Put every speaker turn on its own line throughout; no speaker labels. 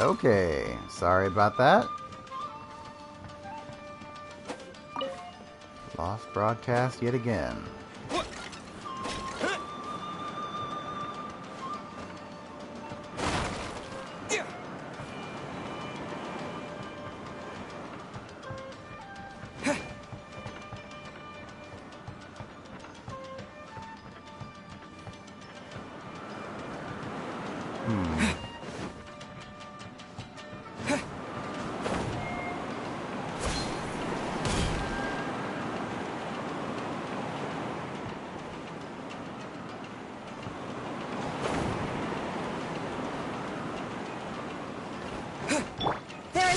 Okay, sorry about that. Lost broadcast yet again.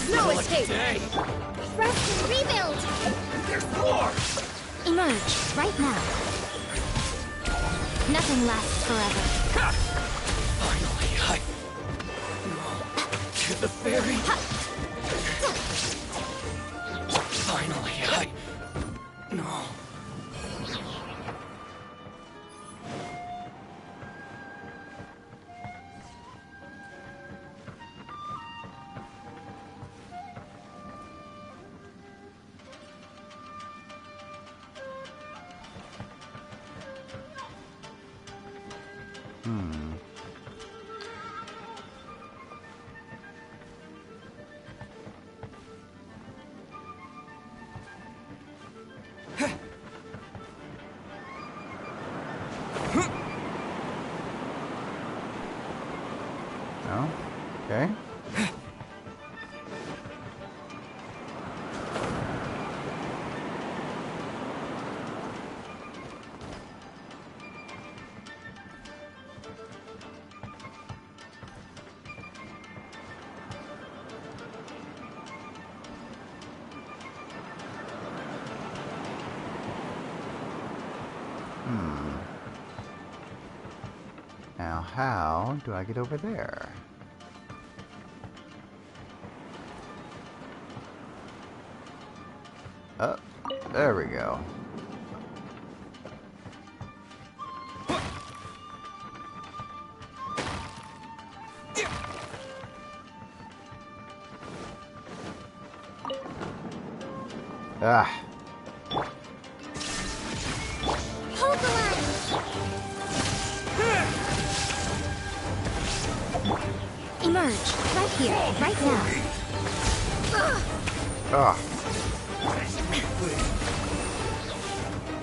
No escape!
Rest and rebuild!
There's more!
Emerge, right now. Nothing lasts forever.
Finally, to the ferry. Finally, no.
No? Okay. Now, how do I get over there? Oh, there we go. Ah.
Hold the line! Emerge, right here, right now.
Ah.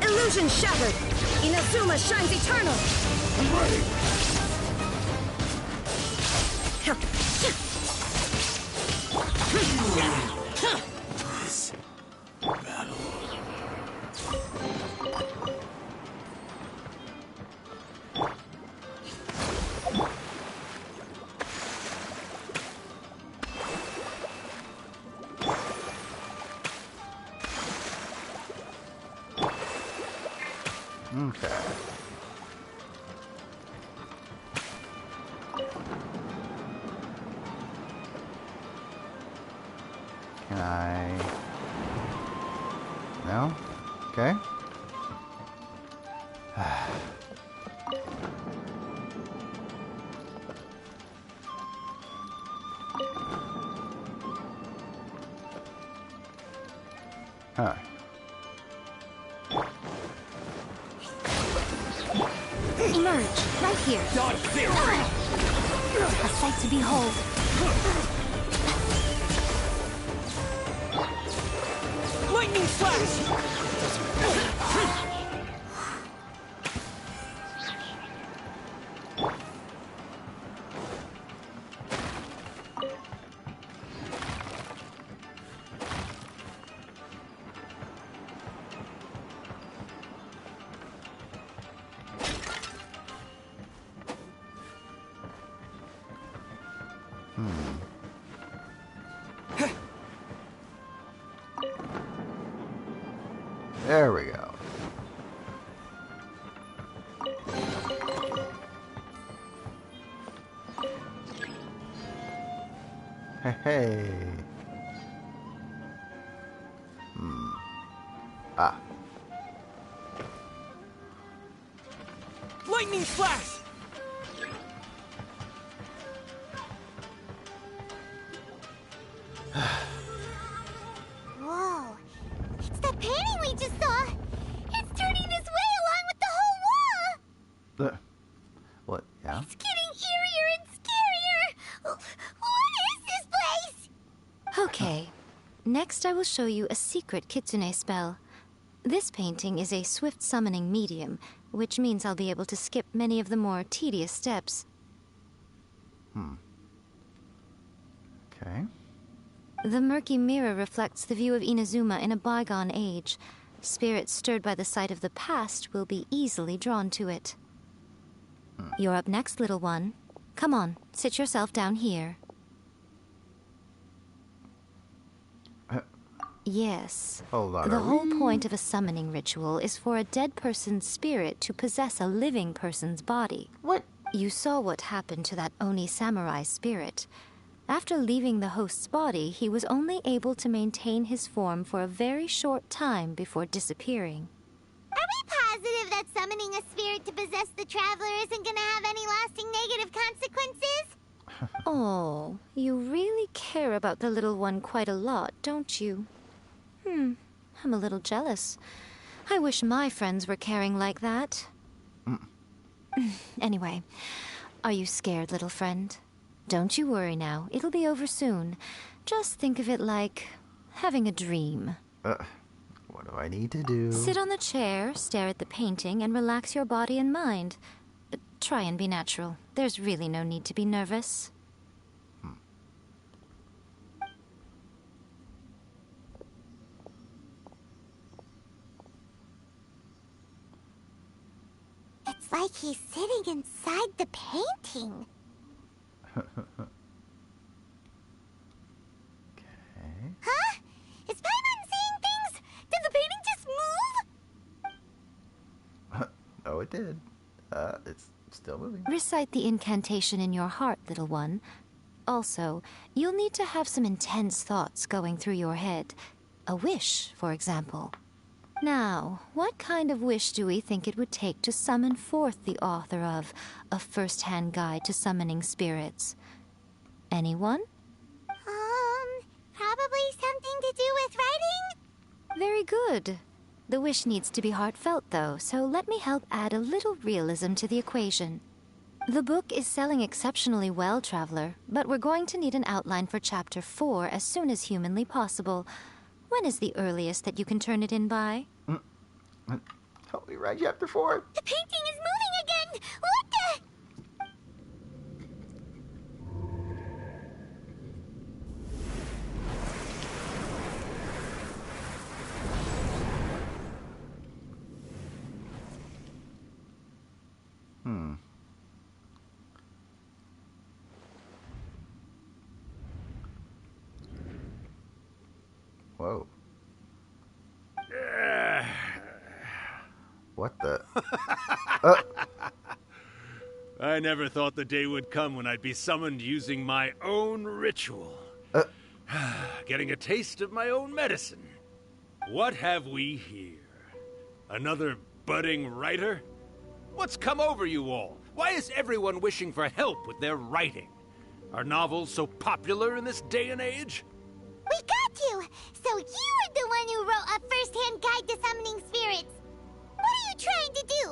Illusion shattered! Inazuma shines eternal!
I'm ready. This battle.
Okay. Can I... No? Okay. Huh.
Emerge, right here.
Done theory.
A sight to behold.
Lightning flash.
There we go. Hey, hey. Ah.
Lightning flash.
What? Yeah?
It's getting eerier and scarier! What is this place? Okay. Next I will show you a secret kitsune spell. This painting is a swift summoning medium, which means I'll be able to skip many of the more tedious steps.
Okay.
The murky mirror reflects the view of Inazuma in a bygone age. Spirits stirred by the sight of the past will be easily drawn to it. You're up next, little one. Come on, sit yourself down here. Yes.
Hold on.
The
are
whole
we-
point of a summoning ritual is for a dead person's spirit to possess a living person's body.
What?
You saw what happened to that Oni samurai spirit. After leaving the host's body, he was only able to maintain his form for a very short time before disappearing.
Are we positive that summoning a spirit to possess the traveler isn't gonna have any lasting negative consequences?
Oh, you really care about the little one quite a lot, don't you? I'm a little jealous. I wish my friends were caring like that. Anyway, are you scared, little friend? Don't you worry now. It'll be over soon. Just think of it like having a dream.
What do I need to do?
Sit on the chair, stare at the painting, and relax your body and mind. Try and be natural. There's really no need to be nervous.
It's like he's sitting inside the painting.
Okay.
Huh? Is Paimon seeing things? Did the painting just move?
Oh, it did. It's still moving.
Recite the incantation in your heart, little one. Also, you'll need to have some intense thoughts going through your head. A wish, for example. Now, what kind of wish do we think it would take to summon forth the author of A First-Hand Guide to Summoning Spirits? Anyone?
Probably something to do with writing?
Very good. The wish needs to be heartfelt, though, so let me help add a little realism to the equation. The book is selling exceptionally well, Traveler, but we're going to need an outline for Chapter 4 as soon as humanly possible. When is the earliest that you can turn it in by?
Help me write chapter 4.
The painting is moving again! What the...
Whoa. What the?
I never thought the day would come when I'd be summoned using my own ritual. Getting a taste of my own medicine. What have we here? Another budding writer? What's come over you all? Why is everyone wishing for help with their writing? Are novels so popular in this day and age?
We got you! So you were the one who wrote A First-Hand Guide to Summoning Spirits. What are you trying to do,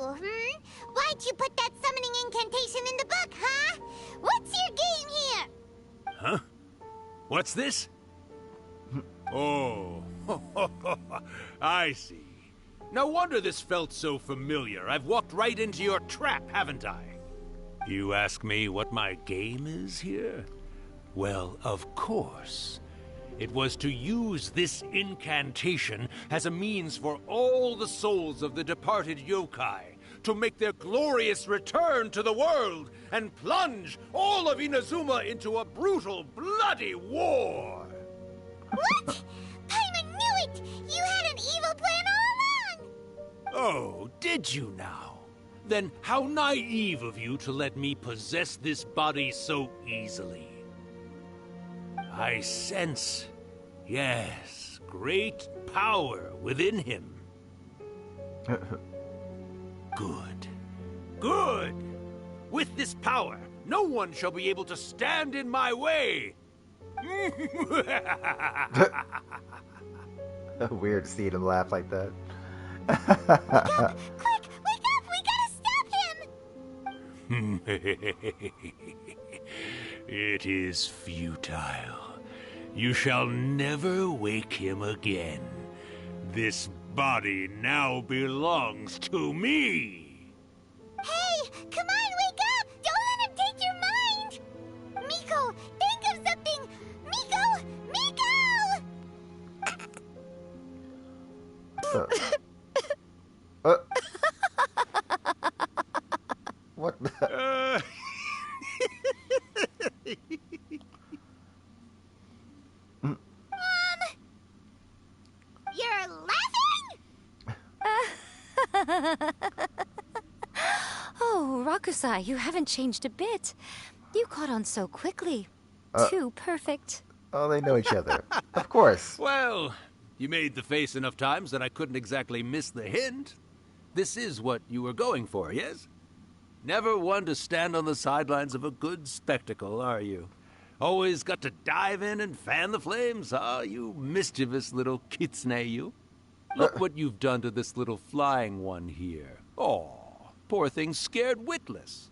Why'd you put that summoning incantation in the book, huh? What's your game here?
Huh? What's this? Oh, I see. No wonder this felt so familiar. I've walked right into your trap, haven't I? You ask me what my game is here? Well, of course. It was to use this incantation as a means for all the souls of the departed yokai to make their glorious return to the world and plunge all of Inazuma into a brutal, bloody war.
What? Paimon knew it! You had an evil plan all along!
Oh, did you now? Then how naive of you to let me possess this body so easily. I sense, yes, great power within him. Good. Good! With this power, no one shall be able to stand in my way!
Weird seeing him laugh like that.
Quick! Wake up! We gotta stop him!
It is futile. You shall never wake him again. This body now belongs to me.
Hey, come on, wake up! Don't let him take your mind! Miko, think of something! Miko! Miko!
What the?
You're laughing?
Oh, Rakusai, you haven't changed a bit. You caught on so quickly. Too perfect.
Oh, they know each other. Of course.
Well, you made the face enough times that I couldn't exactly miss the hint. This is what you were going for, yes? Never one to stand on the sidelines of a good spectacle, are you? Always got to dive in and fan the flames, huh? You mischievous little kitsune, you. Look what you've done to this little flying one here. Oh, poor thing scared witless.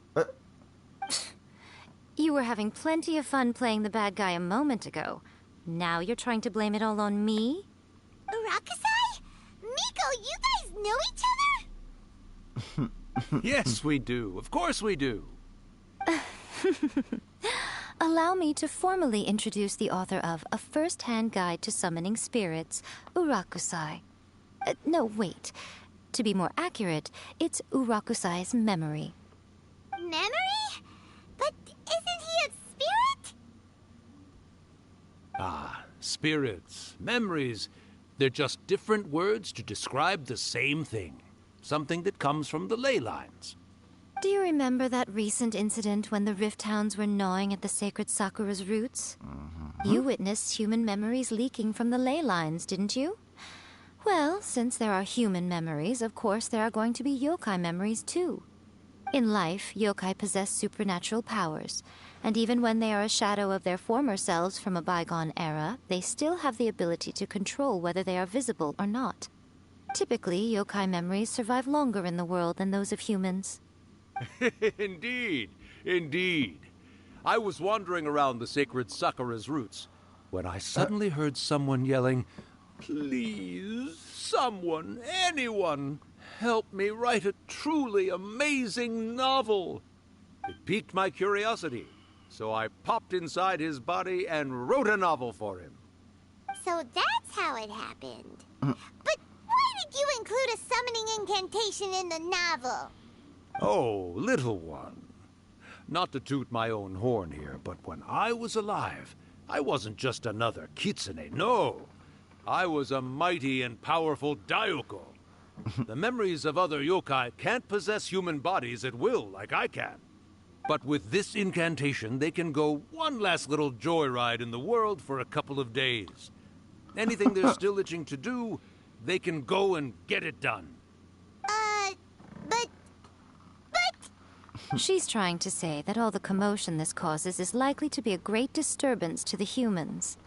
You were having plenty of fun playing the bad guy a moment ago. Now you're trying to blame it all on me?
Rakusai? Miko, you guys know each other?
Yes, we do. Of course we do.
Allow me to formally introduce the author of A First-Hand Guide to Summoning Spirits, Urakusai. No, wait. To be more accurate, it's Urakusai's memory.
Memory? But isn't he a spirit?
Ah, spirits, memories. They're just different words to describe the same thing. Something that comes from the ley lines.
Do you remember that recent incident when the Rift Hounds were gnawing at the sacred Sakura's roots? You witnessed human memories leaking from the ley lines, didn't you? Well, since there are human memories, of course there are going to be yokai memories too. In life, yokai possess supernatural powers, and even when they are a shadow of their former selves from a bygone era, they still have the ability to control whether they are visible or not. Typically, yokai memories survive longer in the world than those of humans.
Indeed, indeed. I was wandering around the sacred Sakura's roots when I suddenly heard someone yelling, "Please, someone, anyone, help me write a truly amazing novel." It piqued my curiosity, so I popped inside his body and wrote a novel for him.
So that's how it happened. But why did you include a summoning incantation in the novel?
Oh, little one. Not to toot my own horn here, but when I was alive, I wasn't just another kitsune, no. I was a mighty and powerful Daiyoko. The memories of other yokai can't possess human bodies at will like I can. But with this incantation, they can go one last little joyride in the world for a couple of days. Anything they're still itching to do, they can go and get it done.
But...
She's trying to say that all the commotion this causes is likely to be a great disturbance to the humans.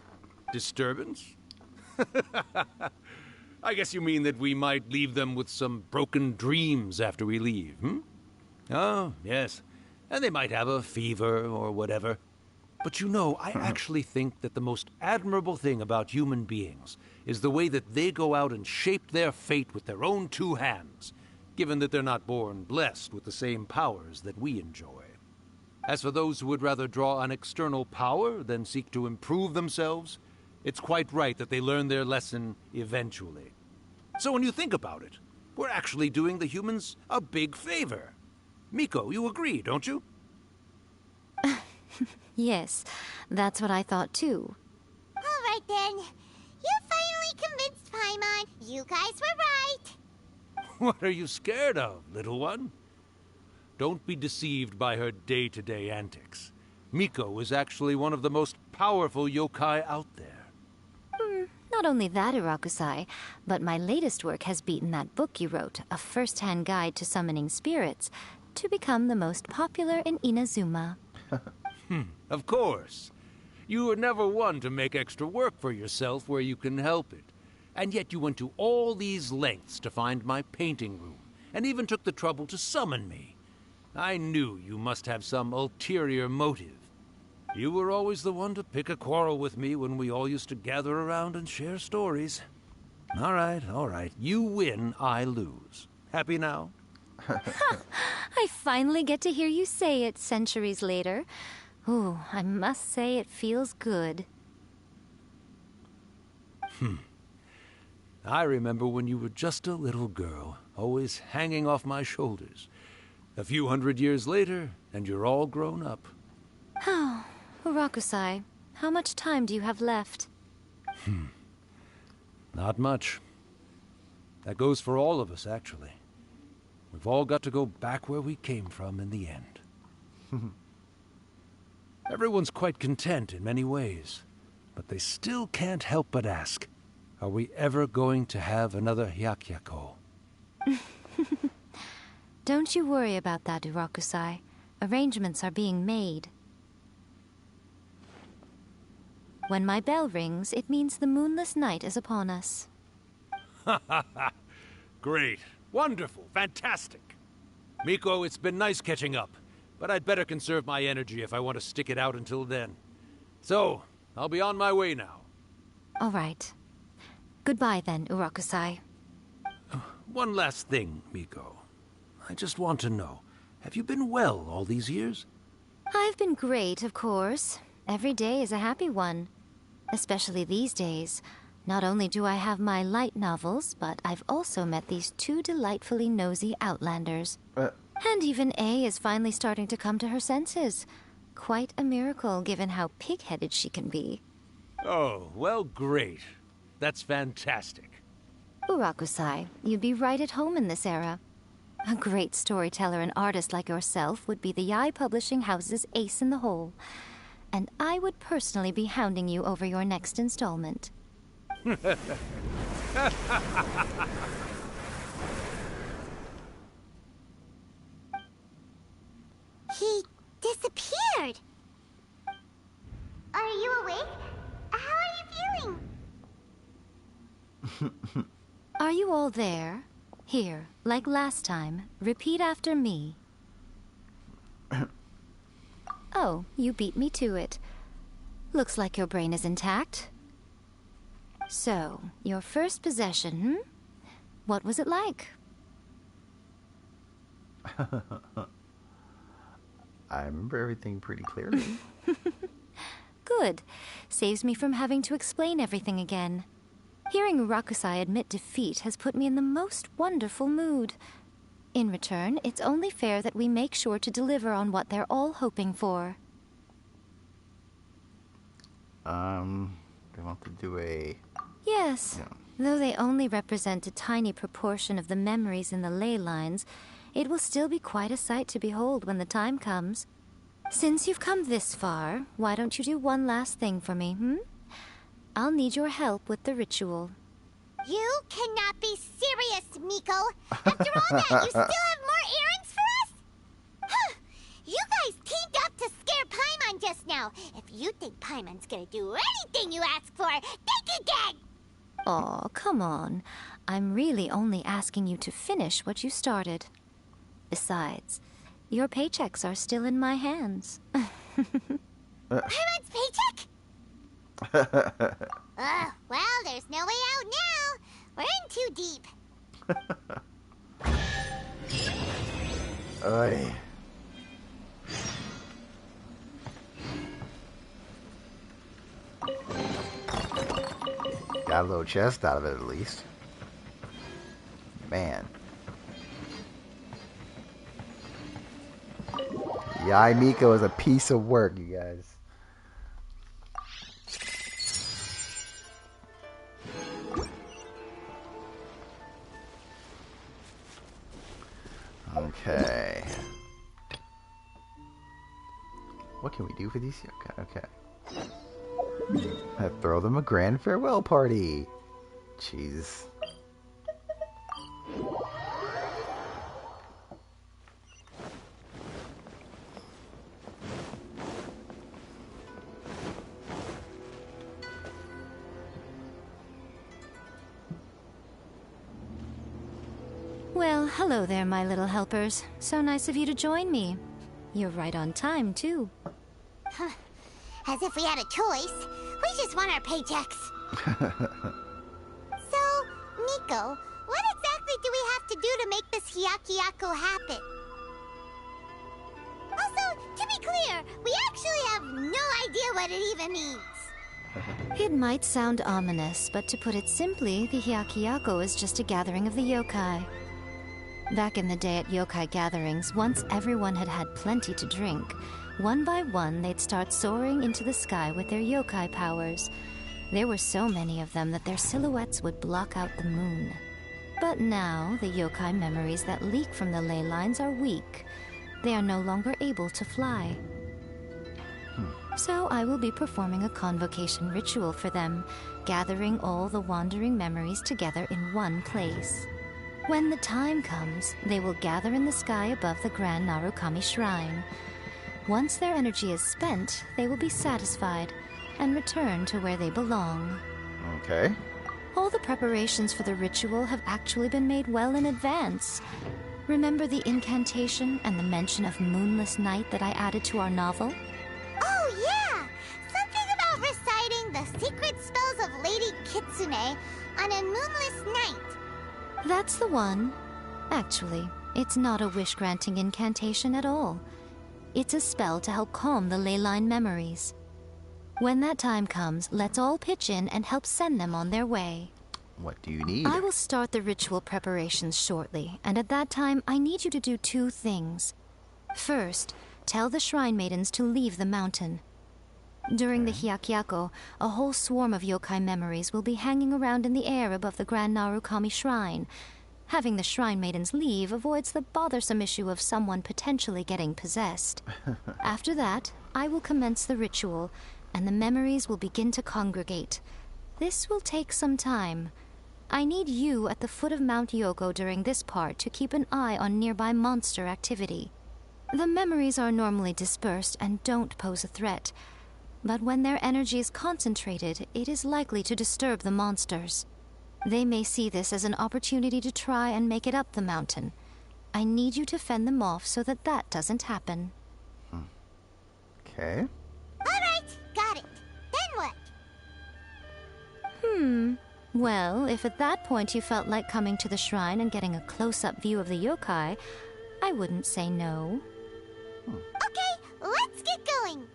Disturbance? I guess you mean that we might leave them with some broken dreams after we leave, hmm? Oh, yes. And they might have a fever or whatever. But you know, I actually think that the most admirable thing about human beings is the way that they go out and shape their fate with their own two hands, given that they're not born blessed with the same powers that we enjoy. As for those who would rather draw on external power than seek to improve themselves, it's quite right that they learn their lesson eventually. So when you think about it, we're actually doing the humans a big favor. Miko, you agree, don't you?
Yes, that's what I thought too.
All right then. You finally convinced Paimon. You guys were right.
What are you scared of, little one? Don't be deceived by her day-to-day antics. Miko is actually one of the most powerful yokai out there.
Not only that, Urakusai, but my latest work has beaten that book you wrote, A First-Hand Guide to Summoning Spirits, to become the most popular in Inazuma.
Of course. You were never one to make extra work for yourself where you can help it. And yet you went to all these lengths to find my painting room, and even took the trouble to summon me. I knew you must have some ulterior motive. You were always the one to pick a quarrel with me when we all used to gather around and share stories. All right. You win, I lose. Happy now?
I finally get to hear you say it centuries later. Ooh, I must say it feels good.
I remember when you were just a little girl, always hanging off my shoulders. A few hundred years later, and you're all grown up.
Oh, Urakusai, how much time do you have left?
Not much. That goes for all of us, actually. We've all got to go back where we came from in the end. Everyone's quite content in many ways, but they still can't help but ask, are we ever going to have another Hyakyako?
Don't you worry about that, Urakusai. Arrangements are being made. When my bell rings, it means the moonless night is upon us.
Great. Wonderful. Fantastic. Miko, it's been nice catching up, but I'd better conserve my energy if I want to stick it out until then. So, I'll be on my way now.
All right. Goodbye then, Urakusai.
One last thing, Miko. I just want to know, have you been well all these years?
I've been great, of course. Every day is a happy one. Especially these days. Not only do I have my light novels, but I've also met these two delightfully nosy outlanders. And even A is finally starting to come to her senses. Quite a miracle, given how pig-headed she can be.
Oh, well, great. That's fantastic.
Urakusai, you'd be right at home in this era. A great storyteller and artist like yourself would be the Yae Publishing House's ace in the hole. And I would personally be hounding you over your next installment.
He disappeared. Are you awake? How are you feeling?
Are you all there? Here, like last time, repeat after me. Oh, you beat me to it. Looks like your brain is intact. So, your first possession, What was it like?
I remember everything pretty clearly.
Good. Saves me from having to explain everything again. Hearing Urakusai admit defeat has put me in the most wonderful mood. In return, it's only fair that we make sure to deliver on what they're all hoping for.
They want to do a...
Yes.
Yeah.
Though they only represent a tiny proportion of the memories in the ley lines, it will still be quite a sight to behold when the time comes. Since you've come this far, why don't you do one last thing for me, I'll need your help with the ritual.
You cannot be serious, Miko. After all that, you still have more errands for us? You guys teamed up to scare Paimon just now. If you think Paimon's gonna do anything you ask for, think again!
Aw, come on. I'm really only asking you to finish what you started. Besides, your paychecks are still in my hands.
Paimon's paycheck? Well, there's no way out now. We're in too deep.
Oy. Got a little chest out of it at least. Man. Yae Miko is a piece of work, you guys. Okay. What can we do for these? Okay. Throw them a grand farewell party. Jeez.
Well, Hello there, my little helpers. So nice of you to join me. You're right on time, too.
As if we had a choice. We just want our paychecks. So, Miko, what exactly do we have to do to make this Hyakyako happen? Also, to be clear, we actually have no idea what it even means.
It might sound ominous, but to put it simply, the Hyakyako is just a gathering of the yokai. Back in the day at yokai gatherings, once everyone had had plenty to drink, one by one they'd start soaring into the sky with their yokai powers. There were so many of them that their silhouettes would block out the moon. But now, the yokai memories that leak from the ley lines are weak. They are no longer able to fly. So I will be performing a convocation ritual for them, gathering all the wandering memories together in one place. When the time comes, they will gather in the sky above the Grand Narukami Shrine. Once their energy is spent, they will be satisfied and return to where they belong.
Okay.
All the preparations for the ritual have actually been made well in advance. Remember the incantation and the mention of moonless night that I added to our novel?
Oh, yeah! Something about reciting the secret spells of Lady Kitsune on a moonless night.
That's the one. Actually, it's not a wish-granting incantation at all. It's a spell to help calm the ley line memories. When that time comes, let's all pitch in and help send them on their way.
What do you need?
I will start the ritual preparations shortly, and at that time, I need you to do two things. First, tell the shrine maidens to leave the mountain. During the Hyakyako, a whole swarm of yokai memories will be hanging around in the air above the Grand Narukami Shrine. Having the shrine maidens leave avoids the bothersome issue of someone potentially getting possessed. After that, I will commence the ritual, and the memories will begin to congregate. This will take some time. I need you at the foot of Mount Yoko during this part to keep an eye on nearby monster activity. The memories are normally dispersed and don't pose a threat, but when their energy is concentrated, it is likely to disturb the monsters. They may see this as an opportunity to try and make it up the mountain. I need you to fend them off so that that doesn't happen.
Okay.
Alright, got it. Then what?
Well, if at that point you felt like coming to the shrine and getting a close-up view of the yokai, I wouldn't say no.
Okay, let's get going.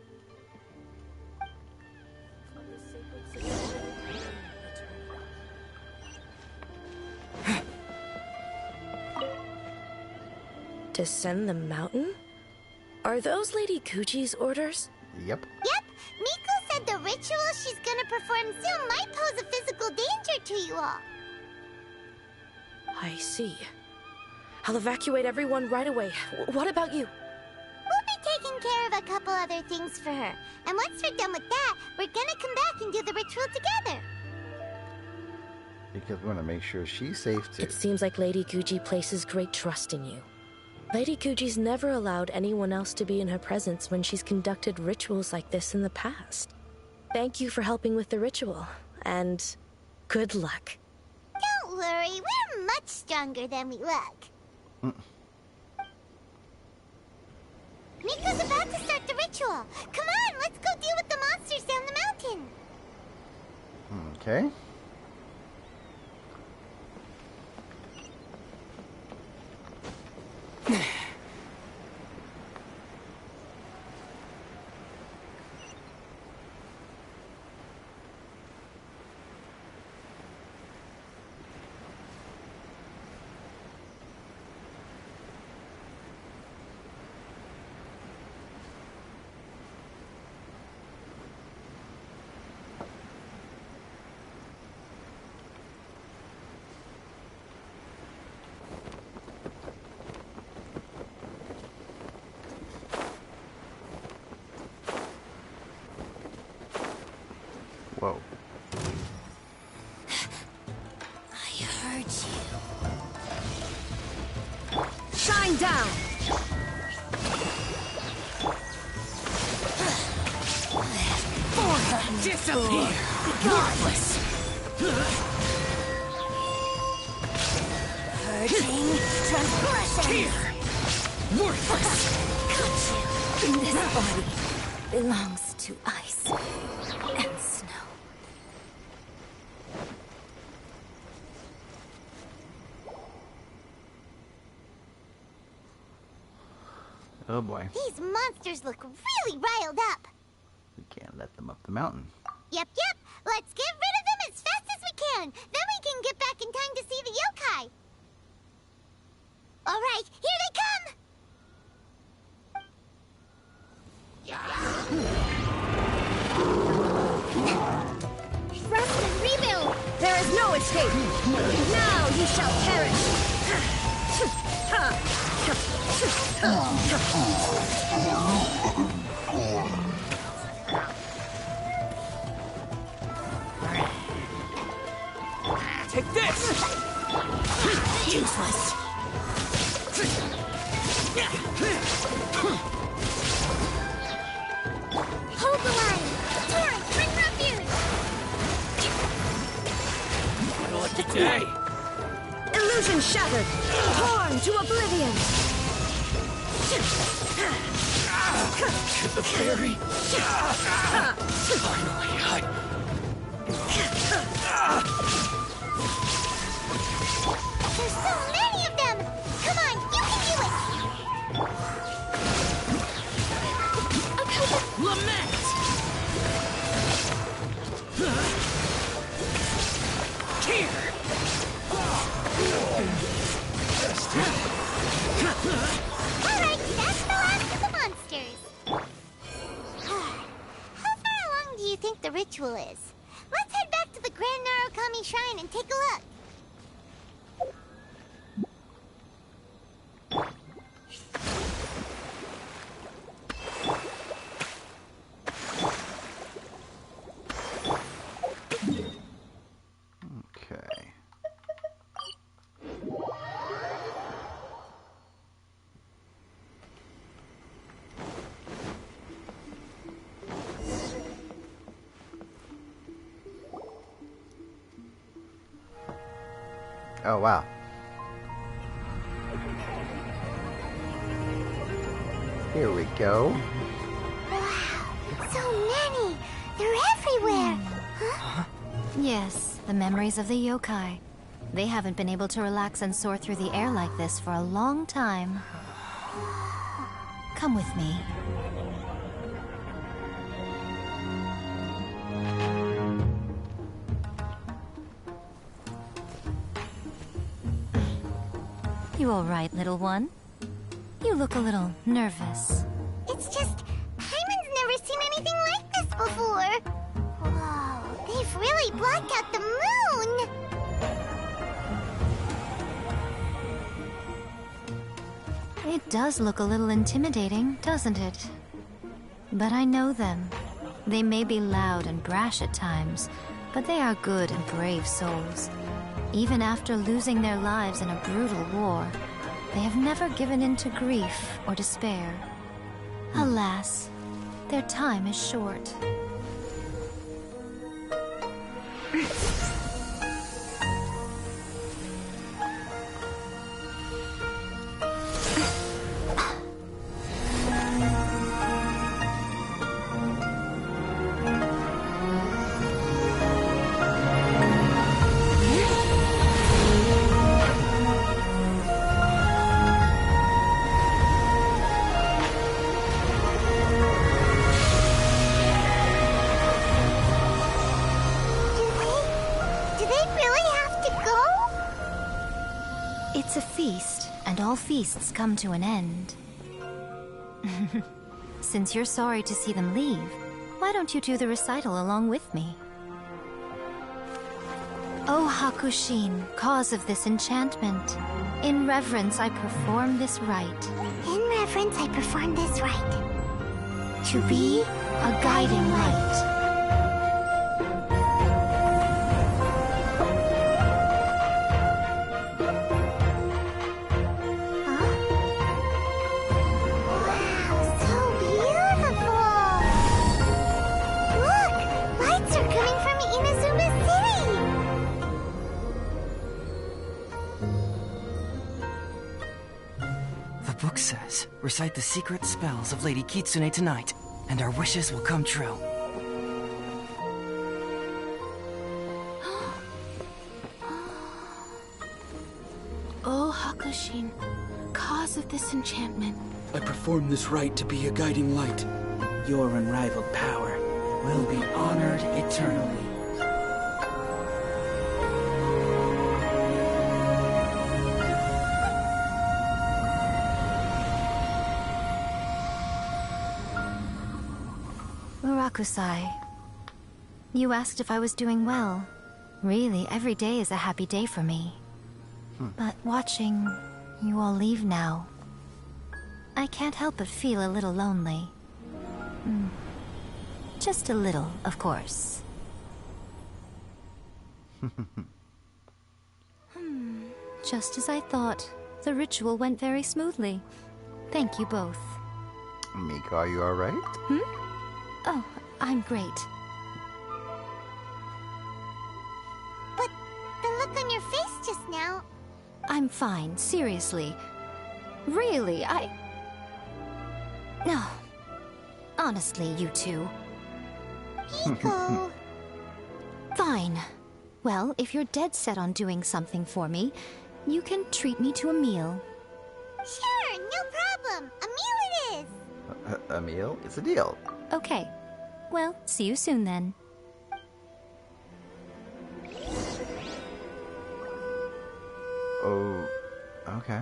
Descend the mountain? Are those Lady Kuji's orders?
Yep.
Yep, Miko said the ritual she's gonna perform soon might pose a physical danger to you all.
I see. I'll evacuate everyone right away. What about you?
We'll be taking care of a couple other things for her. And once we're done with that, we're gonna come back and do the ritual together.
Because we want to make sure she's safe too.
It seems like Lady Kuji places great trust in you. Lady Kuji's never allowed anyone else to be in her presence when she's conducted rituals like this in the past. Thank you for helping with the ritual, and good luck.
Don't worry, we're much stronger than we look. Miko's about to start the ritual. Come on, let's go deal with the monsters down the mountain.
Okay. Whoa.
I heard you.
Shine down!
Disappear! Worthless!
Purging transgression.
Worthless!
This body belongs to ice and snow.
Oh boy.
These monsters look really riled up.
We can't let them up the mountain.
Yep. Let's get rid of them as fast as we can. Then we can get back in time to see the yokai. All right, here they come.
Rest and rebuild! There is no escape! Now you shall perish!
Take this!
Useless.
Hold the line. Torrent, bring refuge.
Not today!
Illusion shattered! Torn to oblivion!
The fairy! Finally,
There's so many of them. Come on, you can do it.
Lament! Here!
All right, that's the last of the monsters. How far along do you think the ritual is? Let's head back to the Grand Narukami Shrine and take a look.
Okay. Oh, wow. Here we go.
Wow, so many. They're everywhere. Huh?
Yes, the memories of the yokai. They haven't been able to relax and soar through the air like this for a long time. Come with me. You all right, little one? You look a little nervous.
It's just, Hyman's never seen anything like this before. Whoa, they've really blocked out the moon.
It does look a little intimidating, doesn't it? But I know them. They may be loud and brash at times, but they are good and brave souls. Even after losing their lives in a brutal war, they have never given in to grief or despair. Alas, their time is short.
Do they really have to go?
It's a feast, and all feasts come to an end. Since you're sorry to see them leave, why don't you do the recital along with me? O Hakushin, cause of this enchantment, in reverence I perform this rite.
In reverence, I perform this rite.
To be a guiding light.
Huh? Wow, so beautiful! Look! Lights are coming from Inazuma City!
recite the secret spells of Lady Kitsune tonight, and our wishes will come true.
Oh, Hakushin, cause of this enchantment.
I perform this rite to be a guiding light. Your unrivaled power will be honored eternally.
Murakusai, you asked if I was doing well. Really, every day is a happy day for me. But watching you all leave now, I can't help but feel a little lonely. Just a little, of course. Just as I thought. The ritual went very smoothly. Thank you both.
Miko, are you alright?
Oh, I'm great.
But the look on your face just now...
I'm fine, seriously. Really, No. Honestly, you two.
Miko...
Fine. Well, if you're dead set on doing something for me, you can treat me to a meal.
Sure, no problem. A meal it is.
A meal? It's a deal.
Okay. Well, see you soon then.
Oh, okay.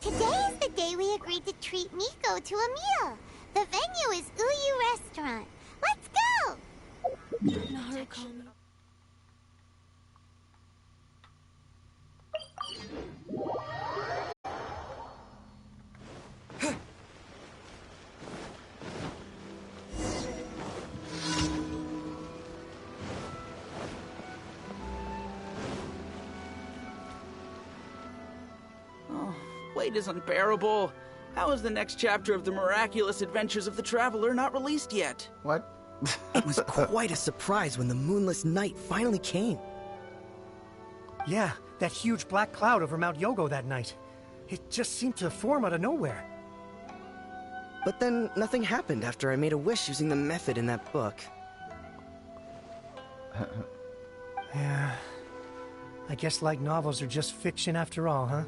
Today is the day we agreed to treat Miko to a meal. The venue is Uyu Restaurant. Let's go!
Wait is unbearable. How is the next chapter of the miraculous adventures of the Traveler not released yet?
What?
It was quite a surprise when the moonless night finally came.
Yeah, that huge black cloud over Mount Yogo that night. It just seemed to form out of nowhere.
But then nothing happened after I made a wish using the method in that book.
Yeah. I guess light novels are just fiction after all, huh?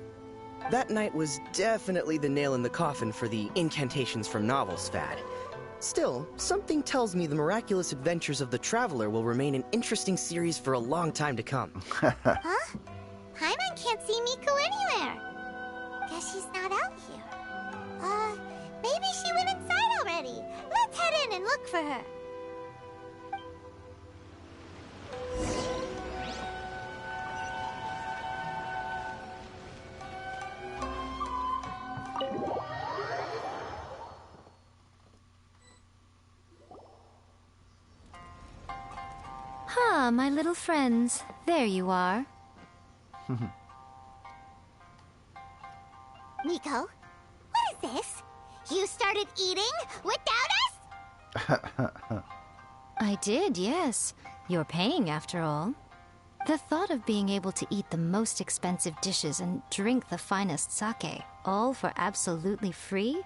That night was definitely the nail in the coffin for the incantations from novels fad. Still, something tells me the miraculous adventures of the Traveler will remain an interesting series for a long time to come.
Huh? Paimon can't see Miko anywhere. Guess she's not out here. Maybe she went inside already. Let's head in and look for her.
Ah, my little friends. There you are.
Miko, what is this? You started eating without us?
I did, yes. You're paying, after all. The thought of being able to eat the most expensive dishes and drink the finest sake, all for absolutely free?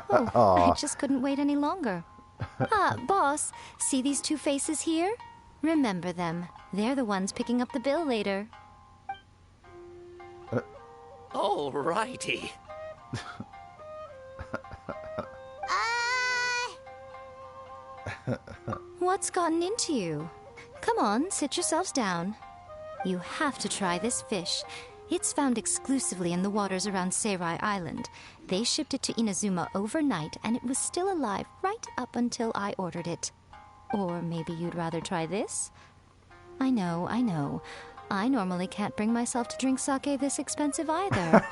I just couldn't wait any longer. Ah, boss, see these two faces here? Remember them. They're the ones picking up the bill later.
Alrighty.
What's gotten into you? Come on, sit yourselves down. You have to try this fish. It's found exclusively in the waters around Seirai Island. They shipped it to Inazuma overnight, and it was still alive right up until I ordered it. Or maybe you'd rather try this? I know. I normally can't bring myself to drink sake this expensive either.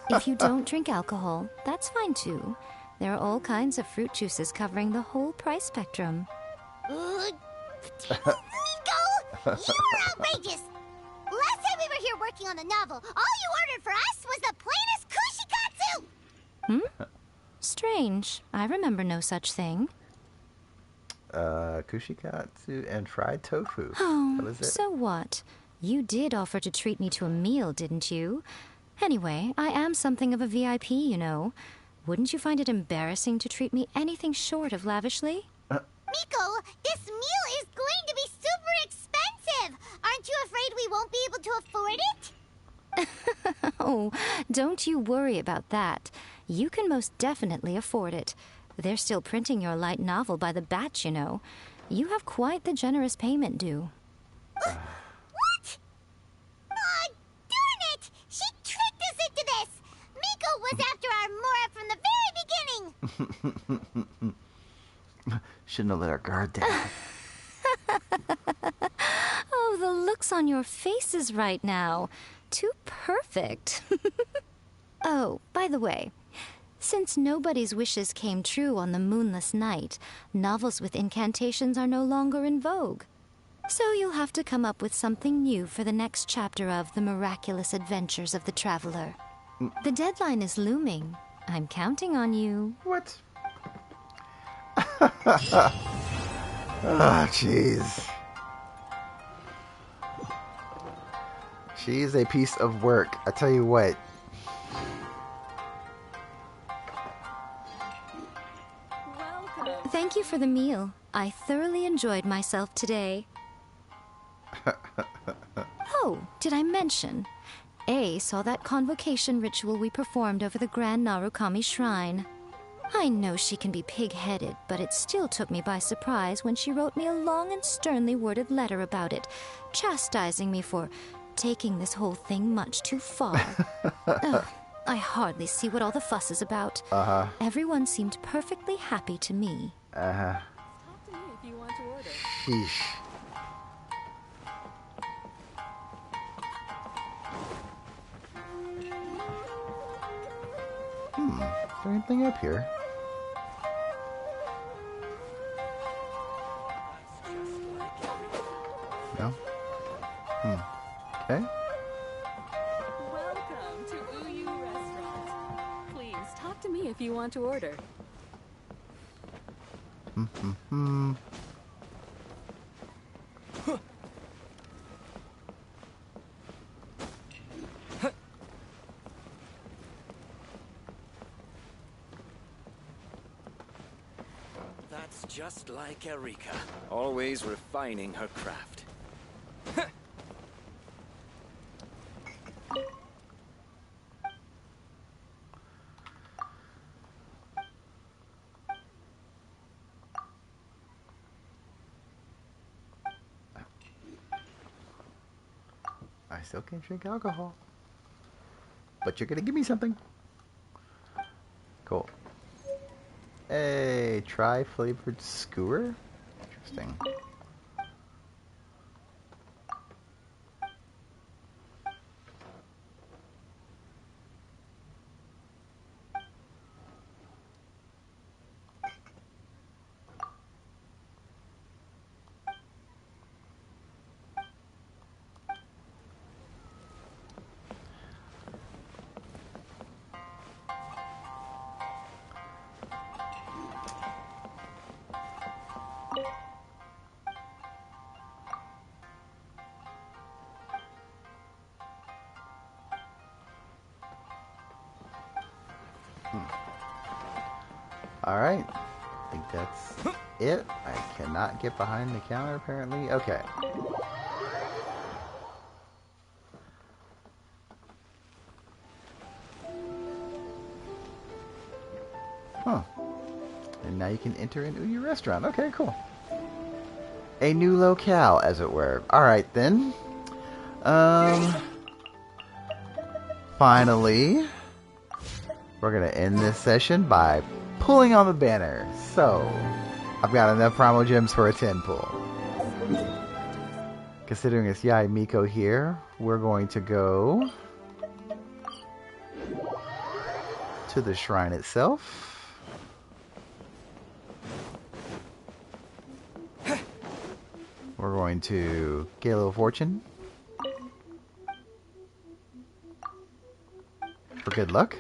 If you don't drink alcohol, that's fine too. There are all kinds of fruit juices covering the whole price spectrum.
Miko! You are outrageous! Last time we were here working on the novel, all you ordered for us was the plainest kushikatsu!
Strange. I remember no such thing.
Kushikatsu and fried tofu.
Oh,
That was it.
so what? You did offer to treat me to a meal, didn't you? Anyway, I am something of a VIP, you know. Wouldn't you find it embarrassing to treat me anything short of lavishly?
Miko, this meal is going to be super expensive! Aren't you afraid we won't be able to afford it?
Oh, don't you worry about that. You can most definitely afford it. They're still printing your light novel by the batch, you know. You have quite the generous payment due.
What? Aw, darn it! She tricked us into this! Miko was after our Mora from the very beginning!
Shouldn't have let our guard down.
Oh, the looks on your faces right now. Too perfect. Oh, by the way, since nobody's wishes came true on the moonless night, novels with incantations are no longer in vogue. So you'll have to come up with something new for the next chapter of The Miraculous Adventures of the Traveler. The deadline is looming. I'm counting on you.
What? Oh, jeez. She is a piece of work. I tell you what.
Thank you for the meal. I thoroughly enjoyed myself today. Oh, did I mention? A saw that convocation ritual we performed over the Grand Narukami Shrine. I know she can be pig-headed, but it still took me by surprise when she wrote me a long and sternly worded letter about it, chastising me for taking this whole thing much too far. Ugh, I hardly see what all the fuss is about. Everyone seemed perfectly happy to me.
Sheesh. Is there anything up here? No? Okay.
Welcome to Uyu Restaurant. Please talk to me if you want to order.
That's just like Erika, always refining her craft.
I still can't drink alcohol. But you're gonna give me something. Cool. A tri-flavored skewer? Interesting. Alright. I think that's it. I cannot get behind the counter apparently. Okay. Huh. And now you can enter an Uyu restaurant. Okay, cool. A new locale, as it were. Alright then. Finally, we're gonna end this session by pulling on the banner. So, I've got enough Primo Gems for a 10 pull. Considering it's Yai Miko here, we're going to go to the shrine itself. We're going to get a little fortune for good luck.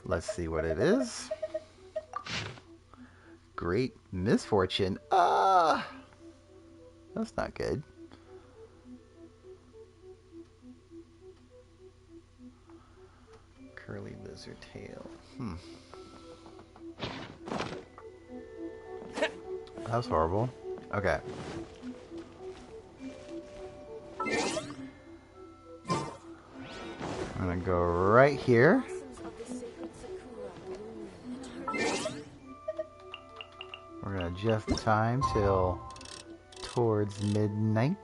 Let's see what it is. Great misfortune. That's not good. Curly lizard tail. That was horrible. Okay. I'm gonna go right here. We're gonna adjust the time till towards midnight.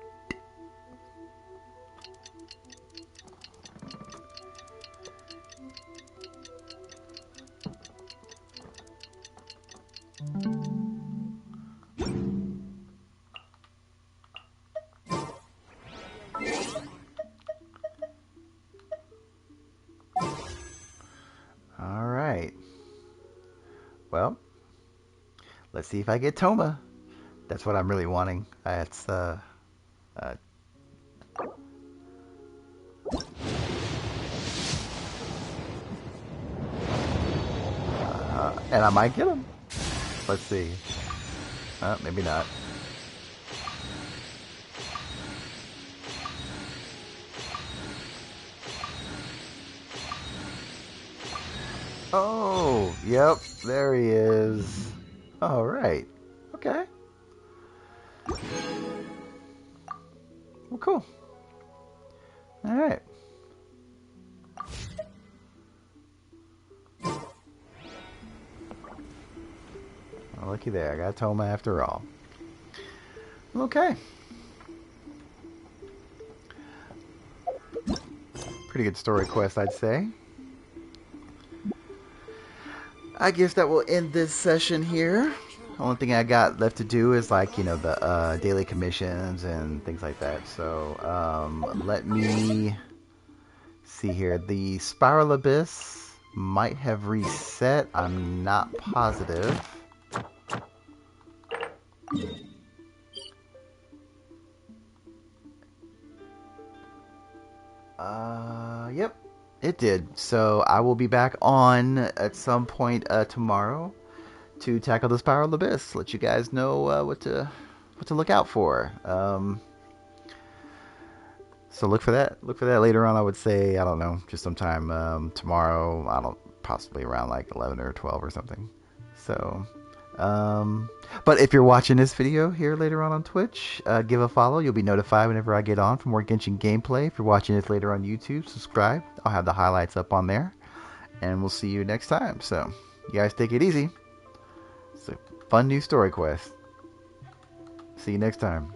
All right. Well, let's see if I get Toma. That's what I'm really wanting. That's and I might get him. Let's see. Maybe not. Oh, yep, there he is. All right. Okay. Well, cool. All right. Well, looky there. I got Toma after all. Okay. Pretty good story quest, I'd say. I guess that will end this session here. The only thing I got left to do is, like, you know, the daily commissions and things like that. So let me see here. The Spiral Abyss might have reset. I'm not positive. Yep, it did. So I will be back on at some point tomorrow to tackle the Spiral Abyss. Let you guys know what to look out for. So look for that. Look for that later on. I would say, I don't know, just sometime tomorrow. I don't, possibly around like 11 or 12 or something. So, but if you're watching this video here later on Twitch, give a follow. You'll be notified whenever I get on for more Genshin gameplay. If you're watching this later on YouTube, subscribe. I'll have the highlights up on there. And we'll see you next time. So, you guys take it easy. It's a fun new story quest. See you next time.